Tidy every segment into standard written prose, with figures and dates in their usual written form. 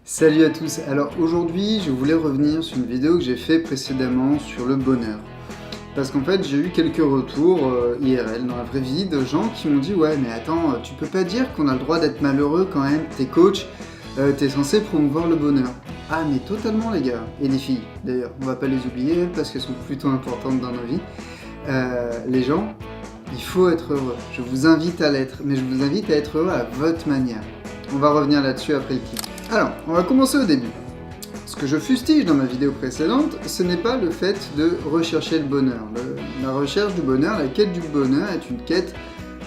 Salut à tous, alors aujourd'hui je voulais revenir sur une vidéo que j'ai fait précédemment sur le bonheur. Parce qu'en fait j'ai eu quelques retours IRL dans la vraie vie de gens qui m'ont dit ouais mais attends, tu peux pas dire qu'on a le droit d'être malheureux quand même, t'es coach, t'es censé promouvoir le bonheur. Ah mais totalement les gars, et les filles d'ailleurs, on va pas les oublier parce qu'elles sont plutôt importantes dans nos vies. Les gens, il faut être heureux, je vous invite à l'être, mais je vous invite à être heureux à votre manière. On va revenir là-dessus après le clip. Alors, on va commencer au début. Ce que je fustige dans ma vidéo précédente, ce n'est pas le fait de rechercher le bonheur. La recherche du bonheur, la quête du bonheur est une quête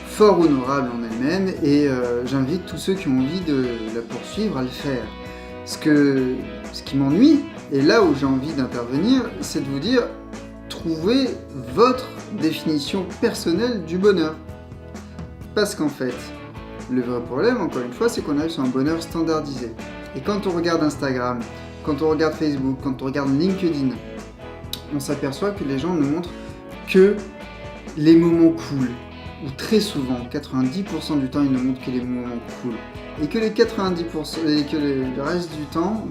fort honorable en elle-même et j'invite tous ceux qui ont envie de la poursuivre à le faire. Ce qui m'ennuie, et là où j'ai envie d'intervenir, c'est de vous dire, trouvez votre définition personnelle du bonheur. Parce qu'en fait, le vrai problème, encore une fois, c'est qu'on arrive sur un bonheur standardisé. Et quand on regarde Instagram, quand on regarde Facebook, quand on regarde LinkedIn, on s'aperçoit que les gens ne montrent que les moments cool. Ou très souvent, 90% du temps, ils ne montrent que les moments cool. Et que les 90%, et que le reste du temps,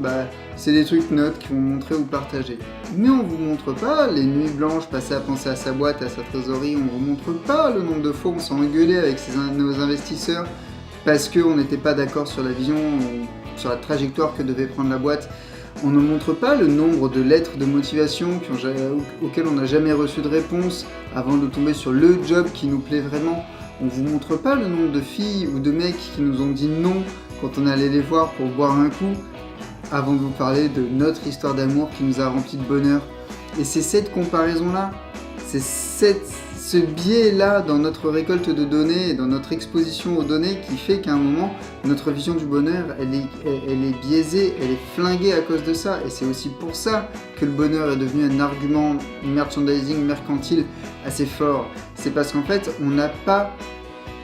c'est des trucs notes qu'ils vont montrer ou partager. Mais on vous montre pas les nuits blanches passées à penser à sa boîte, à sa trésorerie, on vous montre pas le nombre de fois où on s'est engueulé avec nos investisseurs parce qu'on n'était pas d'accord sur la vision ou sur la trajectoire que devait prendre la boîte. On ne montre pas le nombre de lettres de motivation auxquelles on n'a jamais reçu de réponse avant de tomber sur le job qui nous plaît vraiment. On ne vous montre pas le nombre de filles ou de mecs qui nous ont dit non quand on allait les voir pour boire un coup avant de vous parler de notre histoire d'amour qui nous a rempli de bonheur. Et c'est cette comparaison-là, c'est ce biais-là dans notre récolte de données et dans notre exposition aux données qui fait qu'à un moment, notre vision du bonheur, elle est biaisée, elle est flinguée à cause de ça. Et c'est aussi pour ça que le bonheur est devenu un argument merchandising, mercantile assez fort. C'est parce qu'en fait, on n'a pas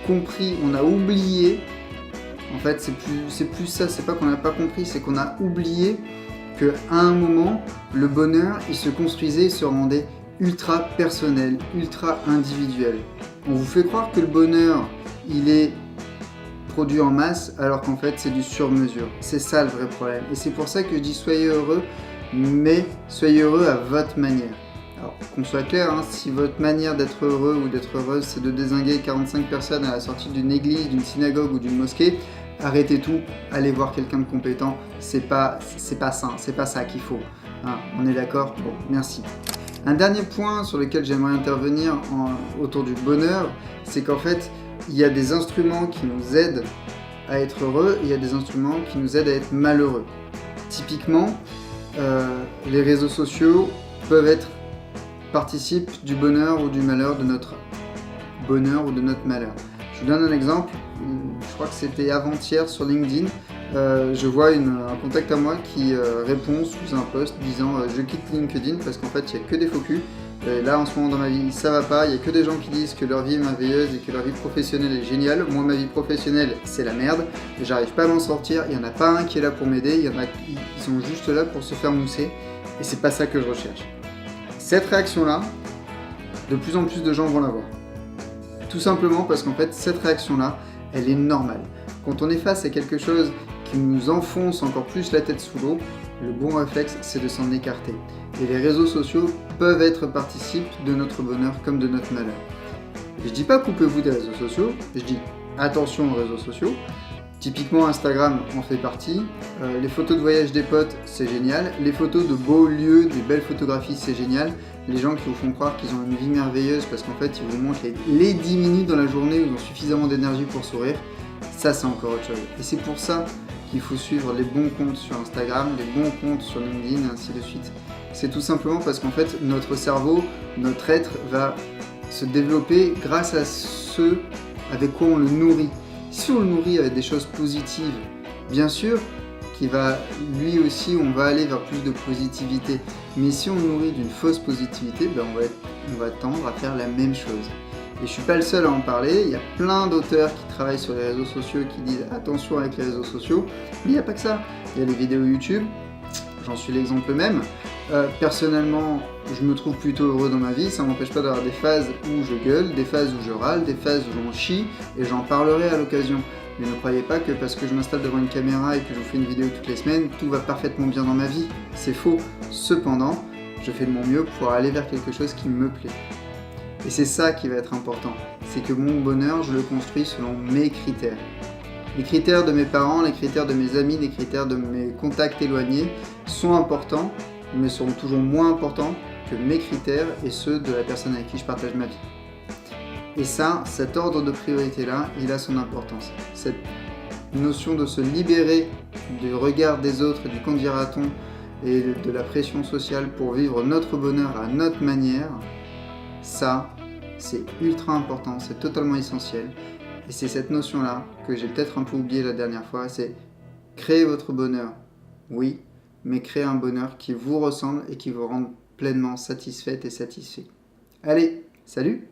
compris, on a oublié. En fait, c'est plus ça, c'est pas qu'on n'a pas compris, c'est qu'on a oublié qu'à un moment, le bonheur, il se construisait, il se rendait ultra personnel, ultra individuel. On vous fait croire que le bonheur, il est produit en masse, alors qu'en fait, c'est du sur-mesure. C'est ça le vrai problème. Et c'est pour ça que je dis soyez heureux, mais soyez heureux à votre manière. Alors, qu'on soit clair, si votre manière d'être heureux ou d'être heureuse, c'est de dézinguer 45 personnes à la sortie d'une église, d'une synagogue ou d'une mosquée, arrêtez tout, allez voir quelqu'un de compétent, c'est pas sain, c'est pas ça qu'il faut. On est d'accord? Bon, merci. Un dernier point sur lequel j'aimerais intervenir autour du bonheur, c'est qu'en fait, il y a des instruments qui nous aident à être heureux et il y a des instruments qui nous aident à être malheureux. Typiquement, les réseaux sociaux participent du bonheur ou du malheur de notre bonheur ou de notre malheur. Je vous donne un exemple, je crois que c'était avant-hier sur LinkedIn, je vois un contact à moi qui répond sous un post disant je quitte LinkedIn parce qu'en fait il n'y a que des faux culs. Et là en ce moment dans ma vie ça va pas, il n'y a que des gens qui disent que leur vie est merveilleuse et que leur vie professionnelle est géniale. Moi ma vie professionnelle c'est la merde, j'arrive pas à m'en sortir, il n'y en a pas un qui est là pour m'aider, ils sont juste là pour se faire mousser et c'est pas ça que je recherche. Cette réaction là, de plus en plus de gens vont l'avoir. Tout simplement parce qu'en fait cette réaction là, elle est normale. Quand on est face à quelque chose qui nous enfonce encore plus la tête sous l'eau, le bon réflexe, c'est de s'en écarter. Et les réseaux sociaux peuvent être participes de notre bonheur comme de notre malheur. Je dis pas coupez-vous des réseaux sociaux, je dis attention aux réseaux sociaux. Typiquement Instagram en fait partie. Les photos de voyage des potes, c'est génial. Les photos de beaux lieux, des belles photographies, c'est génial. Les gens qui vous font croire qu'ils ont une vie merveilleuse parce qu'en fait, ils vous montrent les 10 minutes dans la journée où ils ont suffisamment d'énergie pour sourire. Ça, c'est encore autre chose. Et c'est pour ça qu'il faut suivre les bons comptes sur Instagram, les bons comptes sur LinkedIn, et ainsi de suite. C'est tout simplement parce qu'en fait, notre cerveau, notre être va se développer grâce à ce avec quoi on le nourrit. Si on le nourrit avec des choses positives, bien sûr, lui aussi, on va aller vers plus de positivité. Mais si on le nourrit d'une fausse positivité, on va tendre à faire la même chose. Et je suis pas le seul à en parler, il y a plein d'auteurs qui travaillent sur les réseaux sociaux qui disent attention avec les réseaux sociaux, mais il n'y a pas que ça. Il y a les vidéos YouTube, j'en suis l'exemple même. Personnellement, je me trouve plutôt heureux dans ma vie, ça m'empêche pas d'avoir des phases où je gueule, des phases où je râle, des phases où j'en chie, et j'en parlerai à l'occasion. Mais ne croyez pas que parce que je m'installe devant une caméra et que je vous fais une vidéo toutes les semaines, tout va parfaitement bien dans ma vie. C'est faux. Cependant, je fais de mon mieux pour aller vers quelque chose qui me plaît. Et c'est ça qui va être important. C'est que mon bonheur, je le construis selon mes critères. Les critères de mes parents, les critères de mes amis, les critères de mes contacts éloignés sont importants, mais seront toujours moins importants que mes critères et ceux de la personne avec qui je partage ma vie. Et ça, cet ordre de priorité-là, il a son importance. Cette notion de se libérer du regard des autres, du qu'en dira-t-on et de la pression sociale pour vivre notre bonheur à notre manière, ça, c'est ultra important, c'est totalement essentiel. Et c'est cette notion-là que j'ai peut-être un peu oubliée la dernière fois, c'est créer votre bonheur, oui, mais créer un bonheur qui vous ressemble et qui vous rende pleinement satisfaite et satisfait. Allez, salut!